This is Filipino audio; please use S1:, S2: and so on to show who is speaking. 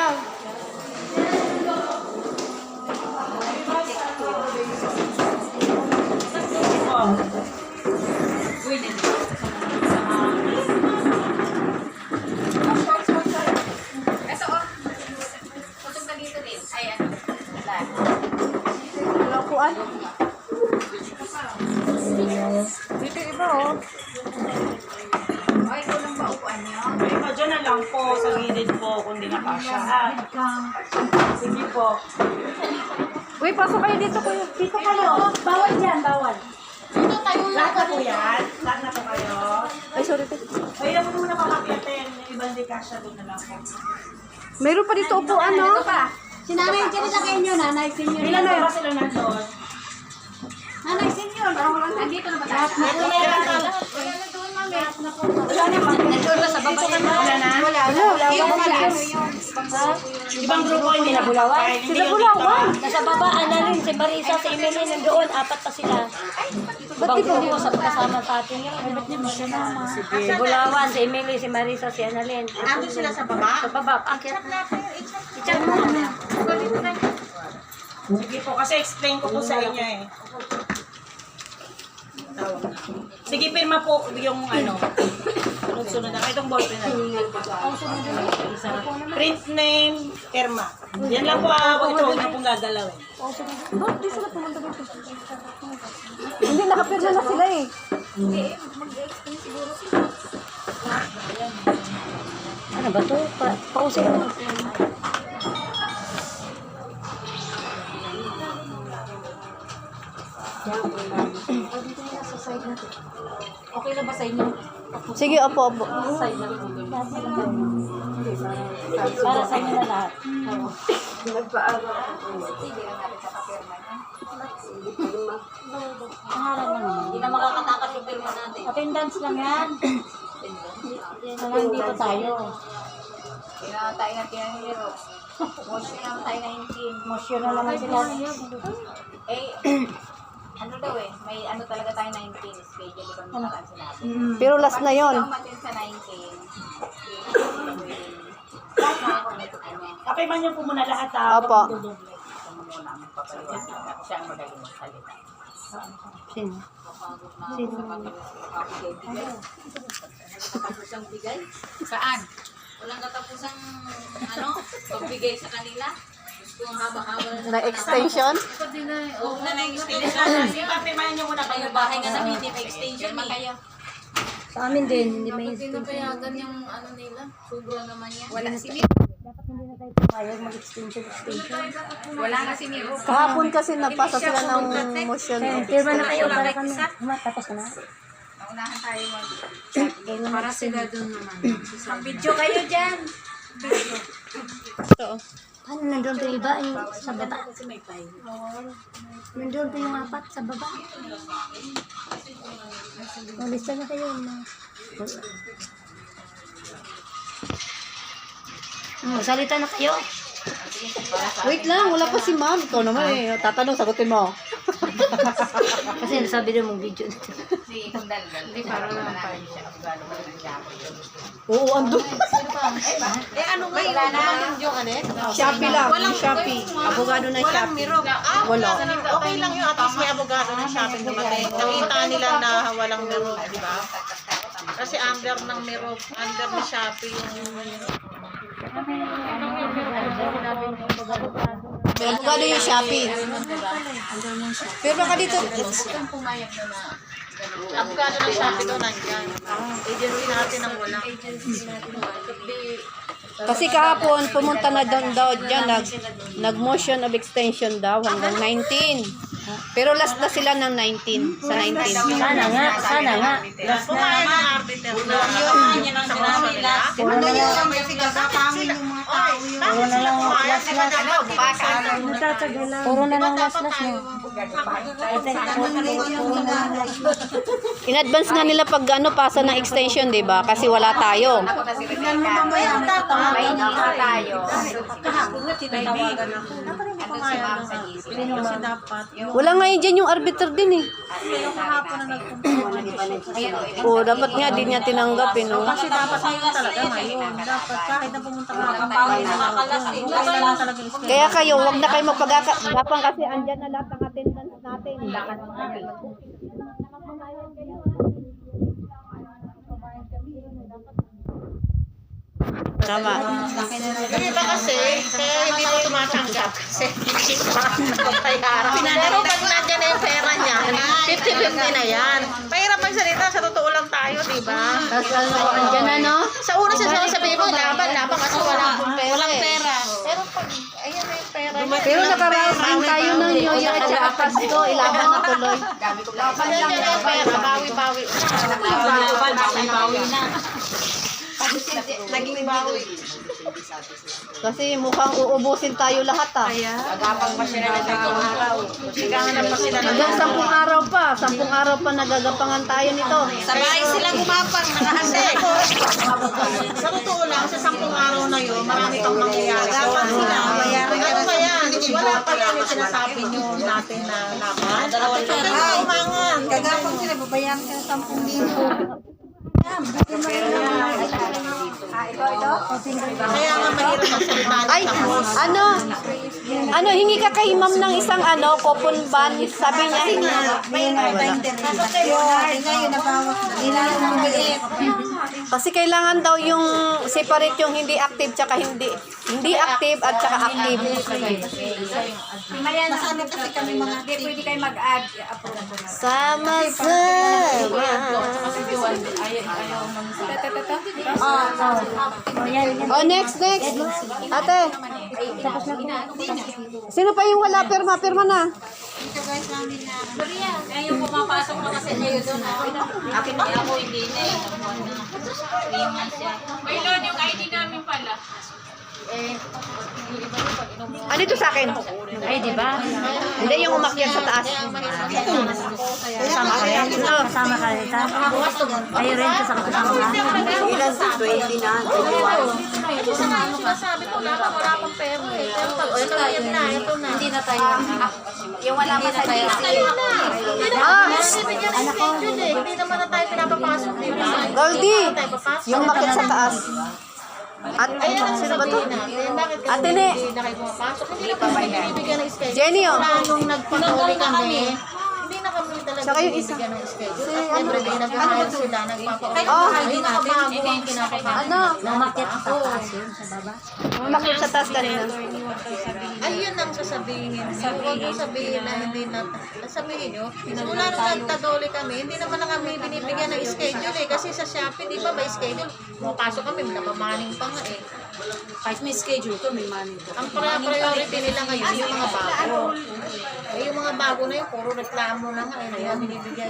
S1: lang.
S2: Ito oh. Tutog na dito din. Ay, ano?
S1: Lakuan. Dito iba oh.
S2: Ay, kulang ba upuan niyo?
S3: Ay, dyan na lang po, sa gilid po, kung di na kasya. Ha? Sige po.
S1: Uy, pasok kayo dito kuya. Dito kayo.
S4: Bawal dyan, bawal.
S2: Dito tayo
S3: Lahat na po yan? Lahat na po kayo?
S1: Ay, sorry.
S3: Kaya mo muna makakyatin. Yung ibang di kasya, doon na lang po.
S1: Meron pa dito upuan no?
S4: Si nanay, dyan na kayo nyo, nanay, senior.
S3: Ilan na ba sila nandun?
S4: Nanay, senior.
S2: Nandito na ba tayo?
S3: Ito na yan.
S2: Wala na doon, mami.
S3: Wala naman.
S2: Nandun ba sa baba yun? Wala na? Wala.
S3: Ibang grupo hindi na Bulawan?
S1: Sila Bulawan.
S4: Nasa baba, Annalyn, si Marisa, si Emily, nandoon, apat pa sila.
S1: Ba't
S4: Ibang
S1: dito?
S4: grupo sa kasama sa atin yun. Si Bulawan, si Emily, si Marisa, si Annalyn.
S2: Nandun sila sa baba?
S4: Sa baba, akit. I-chat mo.
S3: Sige po, kasi explain ko po sa inyo eh. Sige, pirma po yung ano. Sunod-sunod na. Itong ballpen na. Print name, pirma. Yan lang po ako. Ito, huwag na pong gagalawin.
S1: Ba't di sila pumunta dito? Hindi, nakapirma na sila eh.
S4: Ano ba to? Pausin mo.
S2: Okay na ba sa inyo?
S1: Sige, opo, opo.
S4: Para sa inyo na lahat.
S2: Hindi na makakatakas yung pirma natin.
S4: Attendance lang yan. Nandito tayo.
S2: Kailangan tayo na tinaniro. Motion lang tayo na hindi.
S4: Motion na naman sila.
S2: Eh, ano daw eh, may ano talaga tayo 19. Schedule di ba nung nakaraan sinabi.
S1: Pero last na yon.
S2: Pag ikaw matin sa 19,
S3: Pakiman niyo po muna lahat ha.
S1: Opo.
S2: muna ang papalitan. Siya ang magaling magsalita.
S1: Sino?
S2: Kapagod na ako sa pag-bigay. Katapusang bigay? Saan? Walang katapusang ano, pagbigay sa kanila. Gusto ang haba-haba
S1: Na extension?
S2: Oo na na extension.
S3: Sige, pakiman niyo muna kayo.
S2: Kayo bahay nga namin, hindi pa extension eh. Kayo.
S4: Sa amin din, hindi may
S2: Pinapayagan yung ano nila. Sobra naman yan. Wala si
S4: dapat hindi na tayo pumayag mag-extension.
S2: Wala nga si Miro.
S1: Kahapon kasi nagpasa sila ng motion.
S4: Firma na kayo para kami. Tapos na.
S2: Naunahan tayo mag...
S4: Para sila doon naman.
S2: Ang video kayo dyan.
S1: Ito.
S4: Paano nandun pa yung iba sa baba? Nandun pa yung apat sa baba. Malista na kayo. Salita na kayo.
S1: Wait lang, wala pa si ma'am. Ikaw naman eh. Tatanong, sagutin mo.
S4: Kasi nasabi din mong video.
S2: Si Kundal-dal. Hindi, parang naman tayo siya. Abogado mo ng Shopee.
S1: Oo, andun.
S2: Eh, ano nga yun?
S1: Shopee lang, yung Shopee. Abogado ng Shopee. Wala.
S5: Okay lang yun, at least may abogado ng shopping dumating. Nakita nila na walang miro, di ba? Kasi under ng miro, under ni Shopee yung
S1: May abogado yung Shopee. Pero baka dito.
S2: Itong pumayag na na.
S5: abogado ng Shopee doon nandyan. Agency natin ang wala.
S1: Kasi kahapon, pumunta na daw dyan. Nag-motion of extension daw hanggang 19. Pero last na sila ng 19. Sa 19.
S4: Sana nga, sana nga.
S5: Pumayag ng arbiter na yun ang sinabi nila.
S4: Puro na lang, puro na lang last. Puro na lang last mo.
S1: In advance nga nila pag ano, pasa ng extension, di ba? Kasi wala tayo.
S2: Ako na si Rebecca. May hindi tayo.
S4: nga tinatawagan ako.
S5: Kasi dapat.
S1: Wala nga yun dyan yung arbiter din eh.
S5: Yung kahapon na nagpunta.
S1: Oo, dapat nga din niya tinanggap eh, no?
S5: Kasi dapat ngayon talaga ngayon. Dapat kahit na pumunta ka kapawin na ako. Okay lang talaga yung schedule.
S1: Kaya kayo, wag na kayo magpag-agapan kasi andyan na lahat ng attendance natin. Tama.
S5: Yung iba kasi, kaya hindi mo tumatanggap kasi hindi pa napapayaran. Pero pag nandiyan na yung pera niya, 50-50 na yan. Mahirap magsalita, sa totoo lang tayo, di ba?
S1: Tapos ano, andyan na, no?
S5: Sa una sasabihin mo, laban kasi walang pera. Pero pag, ayun na yung pera niya.
S1: Pero nakaraos din tayo ng New Year at saka Pasko. Ilaban na tuloy.
S5: Pag nandiyan na yung pera, bawi-bawi.
S2: Bawi na.
S5: Naging bawi.
S1: Kasi mukhang uubusin tayo lahat ah.
S2: Agapang pa sila na sa araw.
S5: Sigangan pa sila ng
S1: Hanggang 10 araw pa. 10 araw pa nagagapangan tayo nito.
S2: Sabay sila gumapang, nakahanda.
S5: Sa totoo lang, sa 10 araw na yun, marami kang mangyayari. Dapat sila, ano ba yan? Wala pa yan yung sinasabi nyo natin na laban. Umangan.
S4: Kagapang sila, babayaran ka ng 10,000.
S5: Kaya nga mahirap magsalita.
S1: Ay, ano, hingi ka kay ma'am ng isang coupon ban. Sabi niya, kasi kailangan daw yung separate yung hindi active tsaka hindi active at tsaka active.
S4: Nasaan kasi kami mga pwede kayo mag-add.
S1: Sama-sama. Oh, next. Ate. Sino pa yung wala? Pirma na.
S2: Ngayon pumapasok na kasi ngayon doon. Akin na ako, hindi na eh. 3 months yan. May load yung ID namin pala.
S1: Ano ito sa akin?
S4: Ay, di ba?
S1: Hindi, yung umakyat sa taas.
S4: Kasama ka rin? Kasama ka rin? Kayo rin kasama ka?
S1: Ilan? 20 na.
S5: Sinasabi ko na wala pang pera eh. Pero pag, ito na.
S2: Hindi na tayo. Yung wala pa sa
S5: Tayo na. Hindi naman na tayo pinapapasok.
S1: Goldie, yung umakyat sa taas. At, sino ba to? Ate Ne.
S5: Hindi na kayo pumapasok. Hindi na kami binibigyan ng schedule.
S1: Jenny, oh.
S5: Wala nung nagpatuloy kami. Hindi na kami talaga
S1: Saka yung isa.
S5: binibigyan ng schedule. Everyday nag-hire sila. Nagpapaulit.
S1: Oh.
S5: Ayun ang bago ang kinakapasok.
S1: Ano?
S4: Umakyat sa taas yun sa baba.
S1: Umakyat sa taas kanina.
S5: Ayun ang sasabihin. Huwag mo sabihin na hindi na. Sabihin nyo, simula nung nagtadole kami, hindi naman na kami binibigyan ng schedule eh. Kasi sa Shopee, di ba may schedule? Pumapasok kami, napamaning pa nga eh.
S4: Kahit may schedule ko, may money ko.
S5: Ang priority nila ngayon, yung mga bago. Eh, yung mga bago na yun, puro reklamo na nga eh. Kaya binibigyan.